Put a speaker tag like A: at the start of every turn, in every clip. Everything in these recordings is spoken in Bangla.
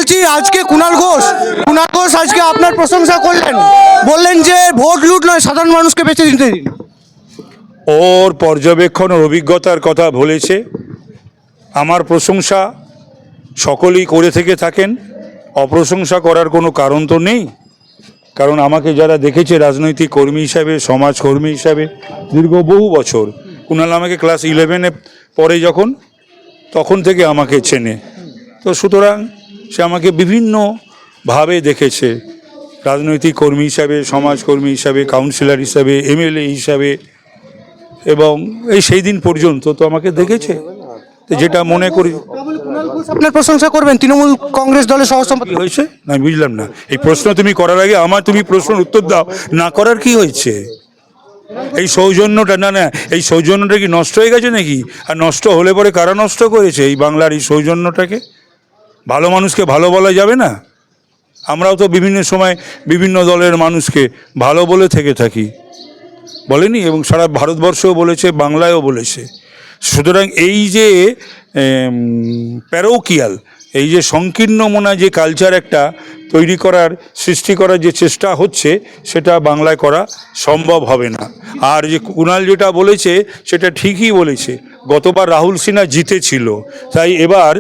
A: বলছি আজকে কুণাল ঘোষ আজকে আপনার প্রশংসা করলেন, বললেন যে ভোট লুট নয়, সাধারণ মানুষকে বেঁচে দিতে দিন।
B: ওর পর্যবেক্ষণ ও অভিজ্ঞতার কথা বলেছে। আমার প্রশংসা সকলেই করে থেকে থাকেন, অপ্রশংসা করার কোনো কারণ তো নেই। কারণ আমাকে যারা দেখেছে রাজনৈতিক কর্মী হিসাবে, সমাজকর্মী হিসাবে দীর্ঘ বহু বছর, কুণাল আমাকে ক্লাস 11-এ পড়ে যখন, তখন থেকে আমাকে চেনে। তো সুতরাং সে আমাকে বিভিন্নভাবে দেখেছে, রাজনৈতিক কর্মী হিসাবে, সমাজকর্মী হিসাবে, কাউন্সিলর হিসাবে, এমএলএ হিসাবে, এবং এই সেই দিন পর্যন্ত তো আমাকে দেখেছে। তো যেটা মনে করি
A: আপনার প্রশংসা করবেন তৃণমূল কংগ্রেস দলের সহসভাপতি
B: হয়েছে না, বুঝলাম না এই প্রশ্ন তুমি করার আগে আমার তুমি প্রশ্নের উত্তর দাও, না করার কি হয়েছে? এই সৌজন্যটা, না না, এই সৌজন্যটা কি নষ্ট হয়ে গেছে নাকি? আর নষ্ট হলে পরে কারা নষ্ট করেছে এই বাংলার এই সৌজন্যটাকে? ভালো মানুষকে ভালো বলা যাবে না? আমরাও তো বিভিন্ন সময় বিভিন্ন দলের মানুষকে ভালো বলে থেকে থাকি, বলেনি? এবং সারা ভারতবর্ষও বলেছে, বাংলায়ও বলেছে। সুতরাং এই যে প্যারোকিয়াল, এই যে সংকীর্ণ মনা যে কালচার একটা তৈরি করার, সৃষ্টি করার যে চেষ্টা হচ্ছে, সেটা বাংলায় করা সম্ভব হবে না। আর যে কুণাল যেটা বলেছে সেটা ঠিকই বলেছে। গতবার রাহুল সিনহা জিতেছিল, তাই এবার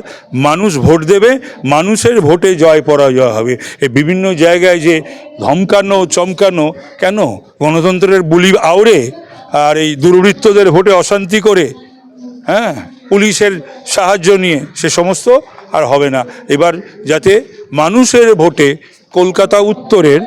B: মানুষ ভোট দেবে, মানুষের ভোটে জয় পরাজয় হবে। এই বিভিন্ন জায়গায় যে ধমকানো চমকানো, কেন গণতন্ত্রের বুলি আওড়ে আর এই দুর্বৃত্তদের ভোটে অশান্তি করে, হ্যাঁ, পুলিশের সাহায্য নিয়ে, সে সমস্ত আর হবে না। এবার যাতে মানুষের ভোটে কলকাতা উত্তরের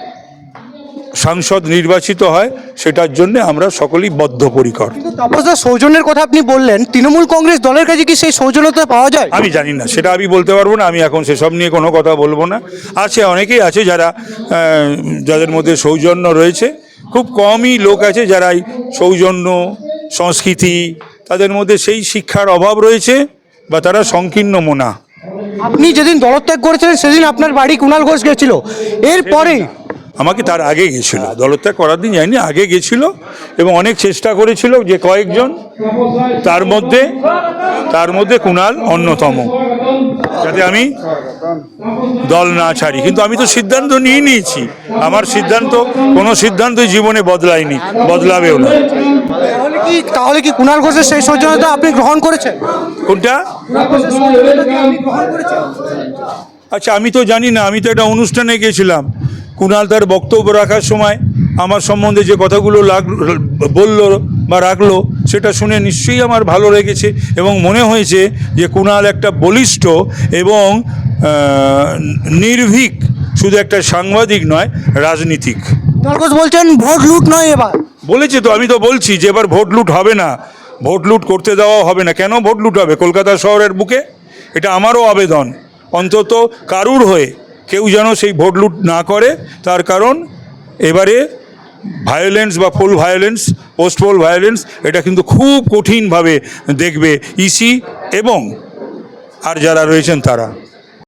B: সাংসদ নির্বাচিত হয়, সেটার জন্য আমরা সকলেই বদ্ধপরিকর।
A: তাপসদা, সৌজন্যের কথা আপনি বললেন, তৃণমূল কংগ্রেস দলের কাছে কি সেই সৌজন্যতা পাওয়া যায়?
B: আমি জানি না, সেটা আমি বলতে পারবো না। আমি এখন সেসব নিয়ে কোনো কথা বলবো না। আছে, অনেকেই আছে যারা যাদের মধ্যে সৌজন্য রয়েছে। খুব কমই লোক আছে যারা এই সৌজন্য সংস্কৃতি, তাদের মধ্যে সেই শিক্ষার অভাব রয়েছে, বা তারা সংকীর্ণ মনা।
A: আপনি যেদিন দলত্যাগ করেছিলেন সেদিন আপনার বাড়ি কুণাল ঘোষ গেছিল, এরপরে
B: আমাকে তার আগে গেছিল, দলত্যাগ করার দিন যায়নি, আগে গেছিল এবং অনেক চেষ্টা করেছিল যে কয়েকজন, তার মধ্যে কুণাল অন্যতম, যাতে আমি দল না ছাড়ি। কিন্তু আমি তো সিদ্ধান্ত নিয়ে নিয়েছি। আমার সিদ্ধান্ত, কোনো সিদ্ধান্তই জীবনে বদলায়নি, বদলাবেও না।
A: তাহলে কি কুণাল ঘোষের সেই সৌজন্যতা আপনি গ্রহণ করেছেন?
B: কোনটা? আচ্ছা, আমি তো জানি না। আমি তো একটা অনুষ্ঠানে গেছিলাম, কুণাল তার বক্তব্য রাখার সময় আমার সম্বন্ধে যে কথাগুলো বললো বা রাখলো, সেটা শুনে নিশ্চয়ই আমার ভালো লেগেছে এবং মনে হয়েছে যে কুণাল একটা বলিষ্ঠ এবং নির্ভীক, শুধু একটা সাংবাদিক নয়, রাজনীতিক।
A: কুণাল ঘোষ বলছেন ভোট লুট নয় এবার।
B: বলেছে তো, আমি তো বলছি যে এবার ভোট লুট হবে না, ভোট লুট করতে দেওয়া হবে না। কেন ভোট লুট হবে কলকাতা শহরের বুকে? এটা আমারও আবেদন, অন্তত কারুর হয়ে কেউ যেন সেই ভোট লুট না করে। তার কারণ এবারে ভায়োলেন্স বা pole violence, post pole violence, এটা কিন্তু খুব কঠিনভাবে দেখবে ইসি এবং আর যারা রয়েছেন তারা।